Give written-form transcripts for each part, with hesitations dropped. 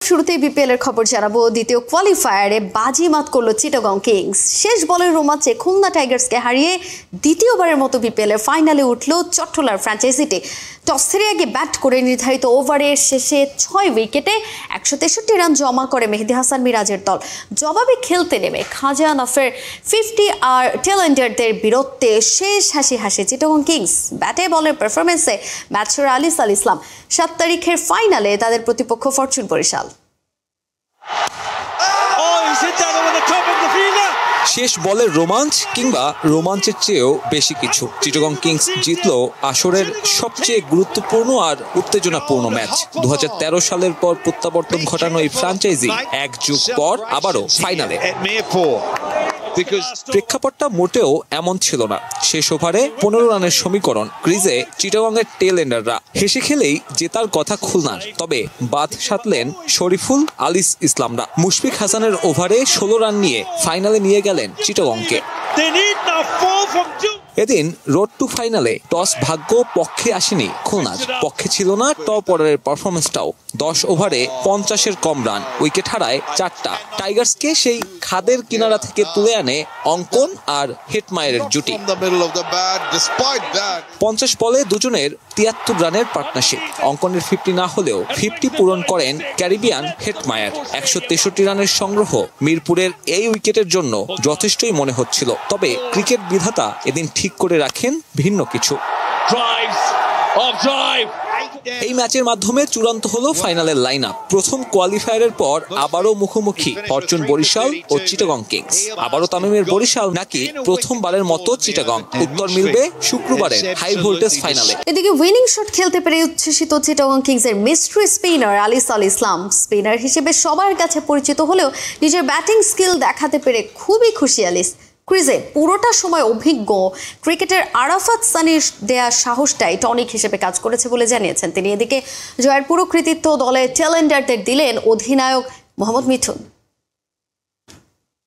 শুরুতেই বিপিএল এর খবর জানাবো। দ্বিতীয় কোয়ালিফায়ারে বাজিমাত করলো চিটাগং কিংস। শেষ বলের রোমাঞ্চে খুলনা টাইগার্সকে হারিয়ে দ্বিতীয়বারের মতো বিপিএল এর ফাইনালে উঠল চট্টলার ফ্র্যাঞ্চাইজিটি। টস হেরে আগে ব্যাট করে নির্ধারিত ওভারের শেষে 6 উইকেটে 163 রান জমা করে মেহেদী হাসান মিরাজের দল। জবাবে খেলতে নেমে খাজা নাফের 50 আর টেলেন্ডারদের বীরত্বে শেষ হাসি হাসে চিটাগং কিংস। ব্যাটে বলের পারফরমেন্সে ম্যাচের আলিস আল ইসলাম। 7 তারিখের ফাইনালে তাদের প্রতিপক্ষ ফরচুন বরিশাল। শেষ বলের রোমাঞ্চ কিংবা রোমাঞ্চের চেয়েও বেশি কিছু। চিটাগং কিংস জিতলো আসরের সবচেয়ে গুরুত্বপূর্ণ আর উত্তেজনাপূর্ণ ম্যাচ। 2013 সালের পর প্রত্যাবর্তন ঘটানো এই ফ্র্যাঞ্চাইজি এক যুগ পর আবারও ফাইনালে। প্রেক্ষাপটটা মোটেও এমন ছিল না। শেষ ওভারে 15 রানের সমীকরণ। ক্রিজে চিটাগংয়ের টেল এন্ডাররা হেসে খেলেই জেতার কথা খুলনার, তবে বাদ সাধলেন শরীফুল আলিস ইসলামরা। মুশফিক হাসানের ওভারে 16 রান নিয়ে ফাইনালে নিয়ে গেলেন চিটাগংকে। এদিন রোড টু ফাইনালে টস ভাগ্য পক্ষে আসেনি খুলনার, পক্ষে ছিল না টপ অর্ডারের পারফরমেন্সটাও। 10 ওভারে 50-এর কম রান, উইকেট হারায় 4টা। টাইগার্সকে সেই খাদের কিনারা থেকে তুলে আনে অঙ্কন আর হেটমায়ারের জুটি। 50 বলে দুজনের 73 রানের পার্টনারশিপ। অঙ্কনের 50 না হলেও 50 পূরণ করেন ক্যারিবিয়ান হেটমায়ার। 163 রানের সংগ্রহ মিরপুরের এই উইকেটের জন্য যথেষ্টই মনে হচ্ছিল, তবে ক্রিকেট বিধাতা এদিন ঠিক করে রাখেন ভিন্ন কিছু। এই ম্যাচের মাধ্যমে চূড়ান্ত হলো ফাইনালের লাইন আপ। প্রথম কোয়ালিফায়ারের পর আবারও মুখোমুখি ফরচুন বরিশাল ও চিটাগং কিংস। আবারও তামিমের বরিশাল নাকি প্রথমবারের মতো চিটাগং? উত্তর মিলবে শুক্রবারের হাই ভোল্টেজ ফাইনালে। এদিকে উইনিং শট খেলতে পেরে উচ্ছ্বসিত চিটাগং কিংসের মিস্ট্রি স্পিনার আলিস আল ইসলাম। স্পিনার হিসেবে সবার কাছে পরিচিত হলেও নিজের ব্যাটিং স্কিল দেখাতে পেরে খুবই খুশি আলিস। ক্রিজে পুরোটা সময় অভিজ্ঞ ক্রিকেটার আরাফাত সানির দেয়া সাহসটাই টনিক হিসেবে কাজ করেছে বলে জানিয়েছেন তিনি। এদিকে জয়ের পুরো কৃতিত্ব দলের টেলেন্ডারদের দিলেন অধিনায়ক মোহাম্মদ মিঠুন।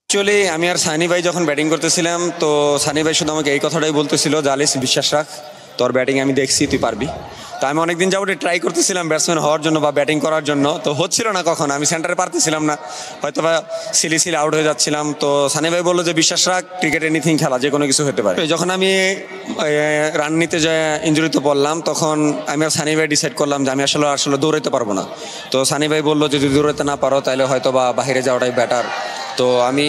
অ্যাকচুয়ালি আমি আর সানি ভাই যখন ব্যাটিং করতেছিলাম, তো সানি ভাই শুধু আমাকে এই কথাটাই বলতেছিল যে আলিস, বিশ্বাস রাখ, তোর ব্যাটিং আমি দেখছি, তুই পারবি। তো আমি অনেকদিন যাবত ট্রাই করতেছিলাম ব্যাটসম্যান হওয়ার জন্য বা ব্যাটিং করার জন্য, তো হচ্ছিল না কখন। আমি সেন্টারে পারতেছিলাম না, হয়তো বা সিলি আউট হয়ে যাচ্ছিলাম। তো সানি ভাই বললো যে বিশ্বাস রাখ, ক্রিকেট এনিথিং, খেলা যে কোনো কিছু হতে পারে। যখন আমি রান নিতে যাই ইনজুরিতে পড়লাম, তখন আমি আর সানি ভাই ডিসাইড করলাম যে আমি আসলে দৌড়াইতে পারবো না। তো সানি ভাই বললো যদি দৌড়াইতে না পারো তাহলে হয়তো বা বাইরে যাওয়াটাই বেটার। তো আমি,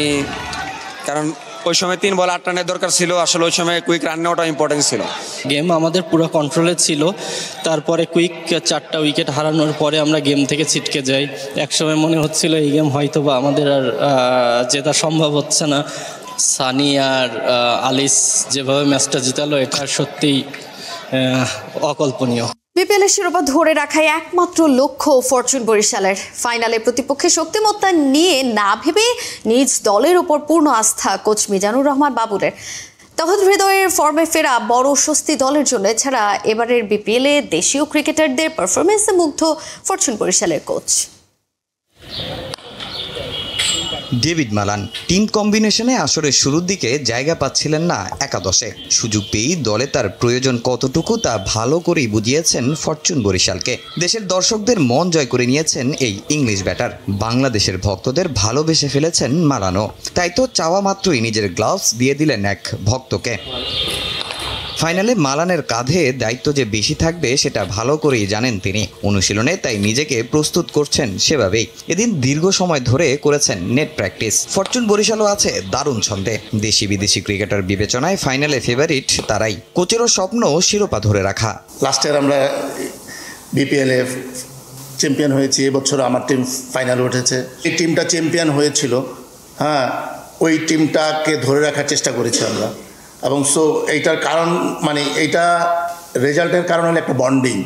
কারণ ওই সময় 3 বল 8 রানের দরকার ছিল, আসলে ওই সময় কুইক রান নেওয়াটা ইম্পর্টেন্ট ছিল। গেম আমাদের পুরো কন্ট্রোলে ছিল, তারপরে কুইক 4টা উইকেট হারানোর পরে আমরা গেম থেকে ছিটকে যাই। একসময় মনে হচ্ছিল এই গেম হয়তো বা আমাদের আর জেতা সম্ভব হচ্ছে না। সানি আর আলিস যেভাবে ম্যাচটা জিতালো, এটা সত্যিই অকল্পনীয়। বিপিএল এর শিরোপা ধরে রাখাই একমাত্র লক্ষ্য ফরচুন বরিশালের। ফাইনালে প্রতিপক্ষের শক্তিমত্তা নিয়ে না ভেবে নিজ দলের উপর পূর্ণ আস্থা কোচ মিজানুর রহমান বাবুরের। তহত হৃদয়ের ফর্মে ফেরা বড় স্বস্তি দলের জন্য। এছাড়া এবারের বিপিএল এ দেশীয় ক্রিকেটারদের পারফরমেন্সে মুগ্ধ ফরচুন বরিশালের কোচ। ডেভিড মালান টিম কম্বিনেশনে আসরের শুরুর দিকে জায়গা পাচ্ছিলেন না একাদশে। সুযোগ পেয়েই দলে তার প্রয়োজন কতটুকু তা ভালো করেই বুঝিয়েছেন ফরচুন বরিশালকে। দেশের দর্শকদের মন জয় করে নিয়েছেন এই ইংলিশ ব্যাটার। বাংলাদেশের ভক্তদের ভালোবেসে ফেলেছেন মালানো। তাই তো চাওয়া মাত্রই নিজের গ্লাভস দিয়ে দিলেন এক ভক্তকে। ফাইনালে মালানের কাঁধে দায়িত্ব যে বেশি থাকবে সেটা ভালো করেই জানেন তিনি। অনুশীলনে তাই নিজেকে প্রস্তুত করছেন সেভাবেই। এদিন দীর্ঘ সময় ধরে করেছেন নেট প্র্যাকটিস। ফরচুন বরিশালও আছে দারুণ ছন্দে। দেশি বিদেশি ক্রিকেটার বিবেচনায় ফাইনালে ফেভারিট তারাই। কোচেরও স্বপ্ন শিরোপা ধরে রাখা। লাস্ট ইয়ার আমরা বিপিএল এ চ্যাম্পিয়ন হয়েছি, এবছর আমার টিম ফাইনালে উঠেছে। এই টিমটা চ্যাম্পিয়ন হয়েছিল, হ্যাঁ, ওই টিমটাকে ধরে রাখার চেষ্টা করেছি আমরা। এবং এইটার কারণ, মানে এইটা রেজাল্টের কারণ হলো একটা বন্ডিং।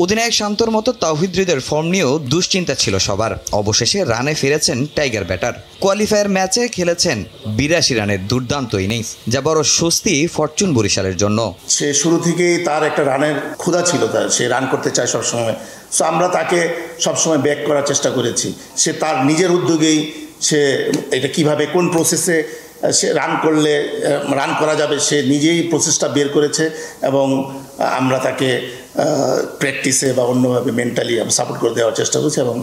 অধিনায়ক শান্তর মতো তাওহিদ হৃদয়ের ফর্ম নিয়েও দুশ্চিন্তা ছিল সবার। অবশেষে রানে ফিরেছেন টাইগার ব্যাটার। কোয়ালিফায়ার ম্যাচে খেলেছেন 82 রানের দুর্দান্ত ইনিংস, যা বড় স্বস্তি ফরচুন বরিশালের জন্য। সে শুরু থেকেই তার একটা রানের ক্ষুধা ছিল, তার, সে রান করতে চায় সবসময়। সো আমরা তাকে সবসময় ব্যাক করার চেষ্টা করেছি। সে তার নিজের উদ্যোগেই সে এটা কিভাবে কোন প্রসেসে সে রান করলে রান করা যাবে, সে নিজেই প্রসেসটা বের করেছে এবং আমরা তাকে প্র্যাকটিসে বা অন্যভাবে মেন্টালি সাপোর্ট করে দেওয়ার চেষ্টা করছি এবং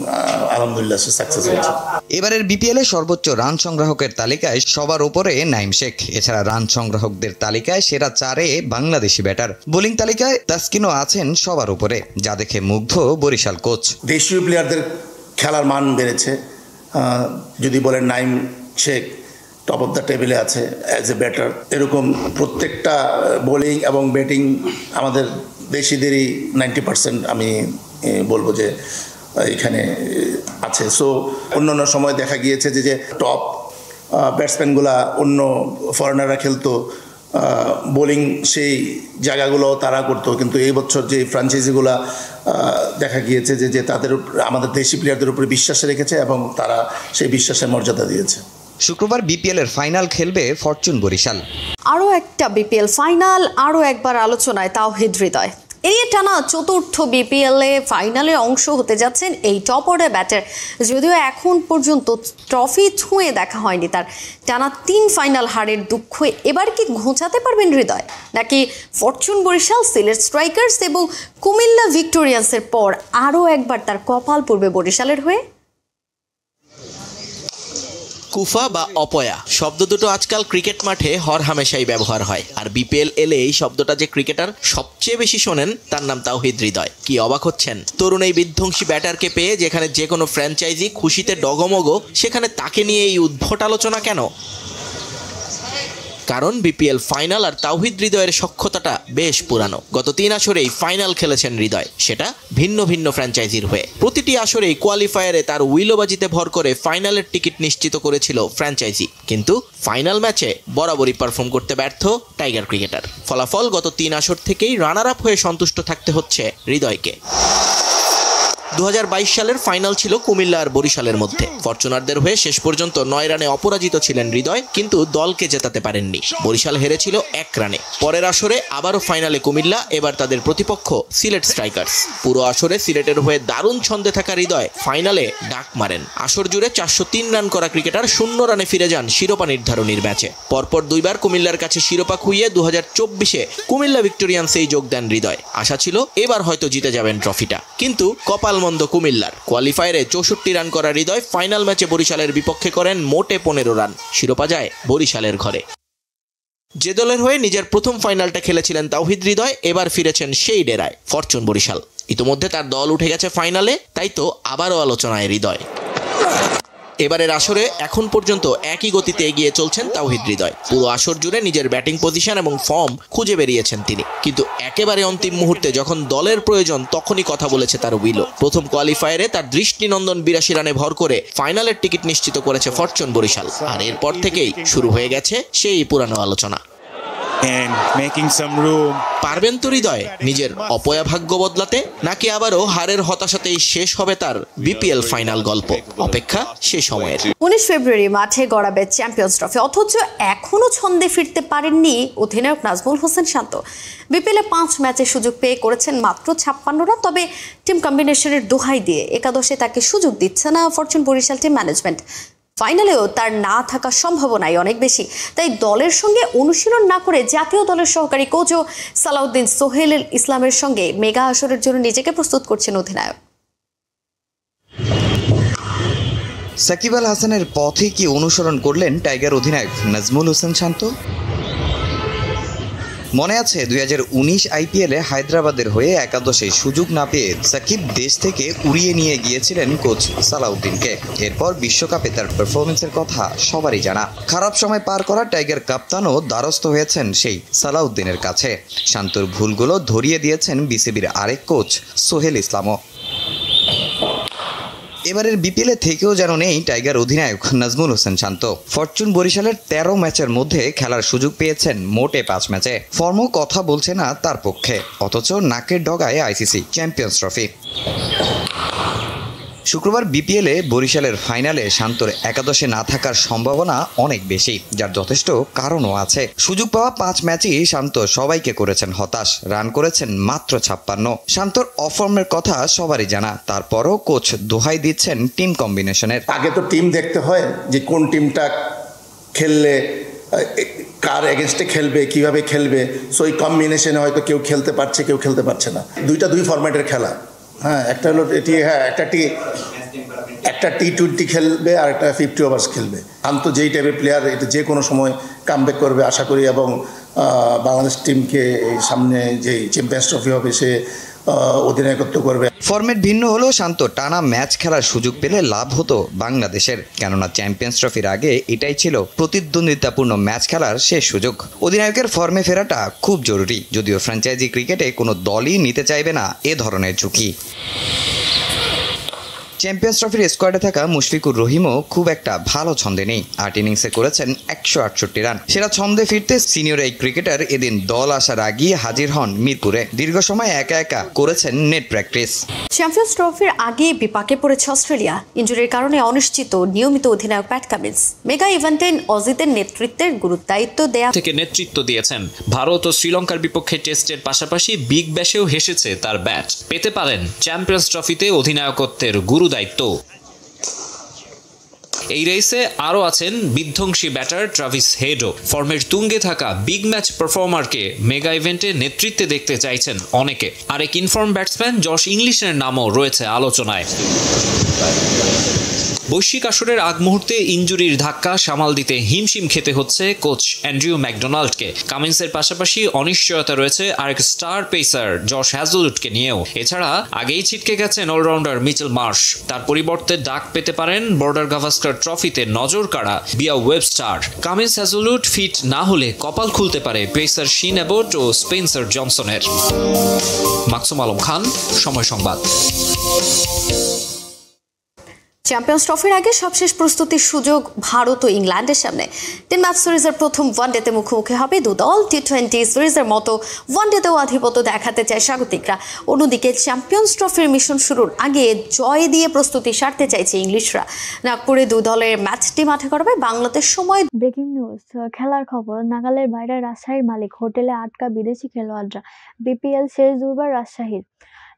আলহামদুলিল্লাহ সে সাকসেস হয়েছে। এবারের বিপিএলে সর্বোচ্চ রান সংগ্রাহকের তালিকায় সবার উপরে নাইম শেখ। এছাড়া রান সংগ্রাহকদের তালিকায় সেরা 4-এ বাংলাদেশি ব্যাটার। বোলিং তালিকায় তাসকিনও আছেন সবার উপরে, যা দেখে মুগ্ধ বরিশাল কোচ। দেশীয় প্লেয়ারদের খেলার মান বেড়েছে। যদি বলেন Naim Sheikh top of the টেবিলে আছে অ্যাজ এ ব্যাটার, এরকম প্রত্যেকটা বোলিং এবং ব্যাটিং আমাদের দেশিদেরই 90% আমি বলবো যে এখানে আছে। সো অন্য সময় দেখা গিয়েছে যে টপ ব্যাটসম্যানগুলা অন্য ফরেনাররা খেলতো, বোলিং সেই জায়গাগুলো তারা করতো, কিন্তু এই বছর যে ফ্র্যাঞ্চাইজিগুলো দেখা গিয়েছে যে তাদের আমাদের দেশি প্লেয়ারদের উপরে বিশ্বাস রেখেছে এবং তারা সেই বিশ্বাসের মর্যাদা দিয়েছে। শুক্রবার বিপিএলের ফাইনাল খেলবে ফরচুন বরিশাল। আরও একটা বিপিএল ফাইনাল, আরও একবার আলোচনায় তাওহিদ হৃদয়। এরিয়ে টানা চতুর্থ বিপিএলে ফাইনালে অংশ হতে যাচ্ছেন এই টপ অর্ডার ব্যাটার। যদিও এখন পর্যন্ত ট্রফি ছুঁয়ে দেখা হয়নি তার। টানা 3 ফাইনাল হারের দুঃখ এবার কি ঘোচাতে পারবেন হৃদয়, নাকি ফরচুন বরিশাল, সিলেট স্ট্রাইকার্স এবং কুমিল্লা ভিক্টোরিয়ান্সের পর আরও একবার তার কপাল পড়বে বরিশালের হয়ে? কুফা বা অপয়া শব্দ দুটো আজকাল ক্রিকেট মাঠে হরহামেশাই ব্যবহার হয়, আর বিপিএল এলে এই শব্দটা যে ক্রিকেটার সবচেয়ে বেশি শোনেন তার নাম তাওহিদ হৃদয়। কি অবাক হচ্ছেন? তরুণ এই বিধ্বংসী ব্যাটারকে পেয়ে যেখানে যে কোনো ফ্র্যাঞ্চাইজি খুশিতে ডগমগো, সেখানে তাকে নিয়ে এই উদ্ভট আলোচনা কেন? কারণ বিপিএল ফাইনাল আর তাওহিদ হৃদয়ের সখ্যতাটা বেশ পুরানো। গত 3 আসরেই ফাইনাল খেলেছেন হৃদয়, সেটা ভিন্ন ভিন্ন ফ্র্যাঞ্চাইজির হয়ে। প্রতিটি আসরেই কোয়ালিফায়ারে তার উইলোবাজিতে ভর করে ফাইনালের টিকিট নিশ্চিত করেছিল ফ্র্যাঞ্চাইজি, কিন্তু ফাইনাল ম্যাচে বরাবরই পারফর্ম করতে ব্যর্থ টাইগার ক্রিকেটার। ফলাফল গত 3 আসর থেকেই রানার আপ হয়ে সন্তুষ্ট থাকতে হচ্ছে হৃদয়কে। 2022 সালের ফাইনাল ছিল কুমিল্লা আর বরিশালের মধ্যে। ফরচুনারদের হয়ে শেষ পর্যন্ত 9 রানে অপরাজিত ছিলেন হৃদয়, কিন্তু দলকে জেতাতে পারেননি। বরিশাল হেরেছিল 1 রানে। পরের আসরে আবারও ফাইনালে কুমিল্লা, এবার তাদের প্রতিপক্ষ সিলেট স্ট্রাইকার্স। পুরো আসরে সিলেটের হয়ে দারুণ ছন্দে থাকা হৃদয় ফাইনালে ডাক মারেন। আসর জুড়ে 403 রান করা ক্রিকেটার 0 রানে ফিরে যান শিরোপা নির্ধারণীর ম্যাচে। পরপর 2 বার কুমিল্লার কাছে শিরোপা খুইয়ে 2024-এ কুমিল্লা ভিক্টোরিয়ান্সেই যোগ দেন হৃদয়। আশা ছিল এবার হয়তো জিতে যাবেন ট্রফিটা, কিন্তু কপাল মন্দ কুমিল্লার। কোয়ালিফায়ারে 64 রান করা হৃদয় ফাইনাল ম্যাচে বরিশালের বিপক্ষে করেন মোটে 15 রান। শিরোপা যায় বরিশালের ঘরে। যে দলের হয়ে নিজের প্রথম ফাইনালটা খেলেছিলেন তাওহিদ হৃদয়, এবার ফিরেছেন সেই ডেরায়, ফরচুন বরিশাল। ইতিমধ্যে তার দল উঠে গেছে ফাইনালে, তাই তো আবারও আলোচনায় হৃদয়। এবারের আসরে এখন পর্যন্ত একই গতিতে এগিয়ে চলছেন তাওহিদ হৃদয়। পুরো আসর জুড়ে নিজের ব্যাটিং পজিশন এবং ফর্ম খুঁজে বেরিয়েছেন তিনি, কিন্তু একেবারে অন্তিম মুহূর্তে যখন দলের প্রয়োজন তখনই কথা বলেছে তার উইলো। প্রথম কোয়ালিফায়ারে তার দৃষ্টিনন্দন 82 রানে ভর করে ফাইনালের টিকিট নিশ্চিত করেছে ফরচুন বরিশাল, আর এরপর থেকেই শুরু হয়ে গেছে সেই পুরানো আলোচনা। পারবেন তো হৃদয় নিজের অপয়া ভাগ্য বদলাতে, নাকি আবারও হারের হতাশাতেই শেষ হবে তার বিপিএল ফাইনাল গল্প? অপেক্ষা সে সময়ের। 19 ফেব্রুয়ারি মাঠে গড়াবে চ্যাম্পিয়ন্স ট্রফি, অথচ এখনো ছন্দে ফিরতে পারেননি অধিনায়ক নাজমুল হোসেন শান্ত। বিপিএলে 5 ম্যাচে সুযোগ পেয়ে করেছেন মাত্র 56 রান। তবে টিম কম্বিনেশনের দোহাই দিয়ে একাদশে তাকে সুযোগ দিচ্ছে না ফরচুন বরিশাল টিম ম্যানেজমেন্ট। ফাইনালেও তার না থাকার সম্ভাবনাই অনেক বেশি। তাই দলের সঙ্গে অনুশীলন না করে জাতীয় দলের সহকারী কোচ ও সালাউদ্দিন সোহেল ইসলামের সঙ্গে মেগা আসরের জন্য নিজেকে প্রস্তুত করছেন অধিনায়ক। সাকিব আল হাসানের পথে কি অনুসরণ করলেন টাইগার অধিনায়ক নাজমুল হোসেন শান্ত? মনে আছে 2019 আইপিএলে হায়দ্রাবাদের হয়ে একাদশে সুযোগ না পেয়ে সাকিব দেশ থেকে উড়িয়ে নিয়ে গিয়েছিলেন কোচ সালাউদ্দিনকে। এরপর বিশ্বকাপে তার পারফরমেন্সের কথা সবারই জানা। খারাপ সময় পার করা টাইগার কাপ্তানও দ্বারস্থ হয়েছেন সেই সালাউদ্দিনের কাছে। শান্তর ভুলগুলো ধরিয়ে দিয়েছেন বিসিবির আরেক কোচ সোহেল ইসলামও। এবারের বিপিএলে থেকেও যেন নেই টাইগার অধিনায়ক নাজমুল হোসেন শান্ত। ফরচুন বরিশালের 13 ম্যাচের মধ্যে খেলার সুযোগ পেয়েছেন মোটে 5 ম্যাচে। ফর্মও কথা বলছে না তার পক্ষে, অথচ নাকের ডগায় আইসিসি চ্যাম্পিয়ন্স ট্রফি। শুক্রবার বিপিএলে বরিশালের ফাইনালে শান্তর একাদশে না থাকার সম্ভাবনা অনেক বেশি, যার যথেষ্ট কারণও আছে। সুযোগ পাওয়া 5 ম্যাচই শান্ত সবাইকে করেছেন হতাশ, রান করেছেন মাত্র 56। শান্তর অফর্মের কথা সবারই জানা, তারপরও কোচ দোহাই দিচ্ছেন টিম কম্বিনেশনের। আগে তো টিম দেখতে হয় যে কোন টিমটা খেললে কার এগেনস্টে খেলবে, কিভাবে খেলবে, সো এই কম্বিনেশনে হয়তো কেউ খেলতে পারছে, কেউ খেলতে পারছে না। দুই ফরম্যাটের খেলা। হ্যাঁ, একটা হলো এটি, হ্যাঁ একটা T20 খেলবে আর একটা 50 ওভার্স খেলবে। যেই টাইপের প্লেয়ার এটা যে কোনো সময় কামব্যাক করবে আশা করি, এবং বাংলাদেশ টিমকে এই সামনে যেই চ্যাম্পিয়ন্স ট্রফি হবে সে অধিনায়কত্ব করবে। ফরম্যাট ভিন্ন হলেও শান্ত টানা ম্যাচ খেলার সুযোগ পেলে লাভ হতো বাংলাদেশের, কেননা চ্যাম্পিয়ন্স ট্রফির আগে এটাই ছিল প্রতিদ্বন্দ্বিতাপূর্ণ ম্যাচ খেলার শেষ সুযোগ। অধিনায়কের ফর্মে ফেরাটা খুব জরুরি, যদিও ফ্র্যাঞ্চাইজি ক্রিকেটে কোনো দলই নিতে চাইবে না এ ধরনের ঝুঁকি। চ্যাম্পিয়ন্স ট্রফির স্কোয়াডে থাকা মুশফিকুর রহিমও খুব একটা ভালো ছন্দে নেই। 8 ইনিংসে করেছেন 168 রান। সেরা ছন্দে ফিরতে সিনিয়র এই ক্রিকেটার এদিন দল আসার আগেই হাজির হন মিরপুরে। দীর্ঘ সময় একা একা করেছেন নেট প্র্যাকটিস। চ্যাম্পিয়ন্স ট্রফির আগে বিপাকে পড়েছে অস্ট্রেলিয়া। ইনজুরির কারণে অনিশ্চিত নিয়মিত অধিনায়ক প্যাট কামিন্স। মেগা ইভেন্টে অজিতের নেতৃত্বের দায়িত্ব দেয়া থেকে নেতৃত্ব দিয়েছেন। ভারত ও শ্রীলঙ্কার বিপক্ষে টেস্টের পাশাপাশি বিগ ব্যাশেও হেসেছে তার ব্যাট। পেতে পারেন চ্যাম্পিয়ন্স ট্রফিতে অধিনায়কত্বের দায়িত্ব। এই রেসে আরও আছেন বিধ্বংসী ব্যাটার ট্রাভিস হেডও। ফর্মের তুঙ্গে থাকা বিগ ম্যাচ পারফর্মারকে মেগা ইভেন্টে নেতৃত্বে দেখতে চাইছেন অনেকে। আরেক ইনফর্ম ব্যাটসম্যান জশ ইংলিশের নামও রয়েছে আলোচনায়। বৈশ্বিক আসরের আগ মুহূর্তে ইনজুরির ধাক্কা সামাল দিতে হিমশিম খেতে হচ্ছে কোচ অ্যান্ড্রিউ ম্যাকডোনাল্ডকে। কামিন্সের পাশাপাশি অনিশ্চয়তা রয়েছে আরেক স্টার পেসার জশ হ্যাজলউডকে নিয়েও। এছাড়া আগেই ছিটকে গেছেন অলরাউন্ডার মিচেল মার্শ। তার পরিবর্তে ডাক পেতে পারেন বর্ডার গাভাস্কার ট্রফিতে নজর কাড়া বিয়া ওয়েবস্টার। কামিন্স হ্যাজলউড ফিট না হলে কপাল খুলতে পারে পেসার শিন অ্যাবট ও স্পেন্সার জনসনের। মাকসুম আলম খান, সময় সংবাদ। চ্যাম্পিয়ন্স ট্রফির আগে সবশেষ প্রস্তুতির সুযোগ ভারত ও ইংল্যান্ডের সামনে। 3 ম্যাচ সিরিজের প্রথম ওয়ানডেতে মুখোমুখি হবে দুদল। T20 সিরিজের মতো ওয়ানডেতেও আধিপত্য দেখাতে চায় স্বাগতিকরা। অন্যদিকে চ্যাম্পিয়ন্স ট্রফির মিশন শুরুর আগে জয় দিয়ে প্রস্তুতি সারতে চাইছে ইংলিশরা। নাগপুরে দুদলের ম্যাচটি মাঠে করবে বাংলাদেশ সময়। ব্রেকিং নিউজ, খেলার খবর। নাগালের বাইরে রাজশাহীর মালিক, হোটেলে আটকা বিদেশি খেলোয়াড়রা। বিপিএল শেষ দুর্বার রাজশাহীর।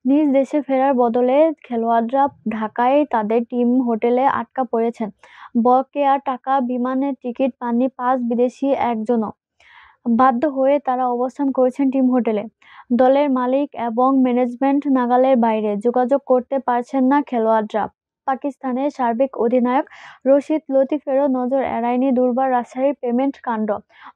নিজ দেশে ফেরার বদলে খেলোয়াড়রা ঢাকায় তাদের টিম হোটেলে আটকা পড়েছেন। বকেয়া টাকা বিমানের টিকিট পাননি 5 বিদেশি একজনও। বাধ্য হয়ে তারা অবস্থান করেছেন টিম হোটেলে। দলের মালিক এবং ম্যানেজমেন্ট নাগালের বাইরে, যোগাযোগ করতে পারছেন না খেলোয়াড়রা। পাকিস্তানের সাবেক অধিনায়ক রশিদ লতিফেরও নজর এড়ায়নি দুর্বার রাজশাহীর পেমেন্ট কাণ্ড।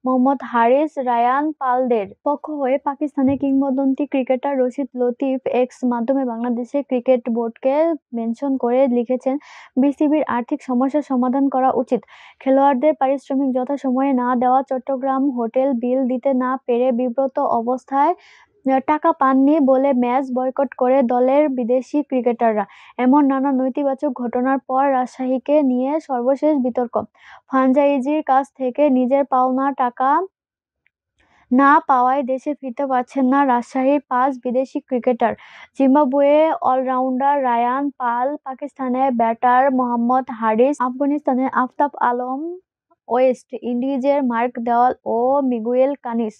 মোহাম্মদ হারিস রায়ান পালদের পক্ষ হয়ে পাকিস্তানের কিংবদন্তি ক্রিকেটার রশিদ লতিফ এক্স মাধ্যমে বাংলাদেশের ক্রিকেট বোর্ডকে মেনশন করে লিখেছেন, বিসিবির আর্থিক সমস্যার সমাধান করা উচিত। খেলোয়াড়দের পারিশ্রমিক যথাসময়ে না দেওয়া, চট্টগ্রাম হোটেল বিল দিতে না পেরে বিব্রত অবস্থায় টাকা পাননি বলে ম্যাচ বয়কট করে দলের বিদেশি ক্রিকেটাররা। এমন নানা নেতিবাচক ঘটনার পর রাজশাহীকে নিয়ে সর্বশেষ বিতর্ক। ফ্র্যাঞ্চাইজির কাছ থেকে নিজের পাওনা টাকা না পাওয়ায় দেশে ফিরতে পারছেন না রাজশাহীর 5 বিদেশি ক্রিকেটার। জিম্বাবুয়ে অলরাউন্ডার রায়ান পাল, পাকিস্তানের ব্যাটার মোহাম্মদ হারিস, আফগানিস্তানের আফতাব আলম, ওয়েস্ট ইন্ডিজের মার্ক দেওয়াল ও মিগুয়েল কানিস।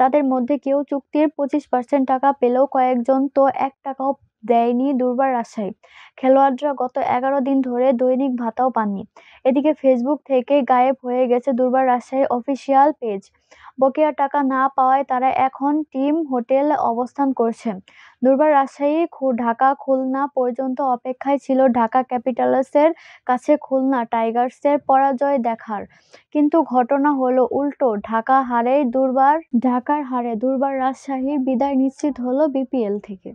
তাদের মধ্যে কেউ চুক্তির 25% টাকা পেলেও কয়েকজন তো 1 টাকাও দেয়নি দুর্বার রাজশাহী। খেলোয়াড়রা গত 11 দিন ধরে দৈনিক ভাতাও পাননি। এদিকে ফেসবুক থেকে গায়েব হয়ে গেছে দুর্বার রাজশাহী অফিসিয়াল পেজ। বকেয়া টাকা না পাওয়ায় তারা এখন টিম হোটেল অবস্থান করছে। দুর্বার রাজশাহী ঢাকা খুলনা পর্যন্ত অপেক্ষায় ছিল ঢাকা ক্যাপিটালসের কাছে খুলনা টাইগার্সের পরাজয় দেখার। কিন্তু ঘটনা হলো উল্টো। ঢাকার হারে দুর্বার রাজশাহীর বিদায় নিশ্চিত হলো বিপিএল থেকে।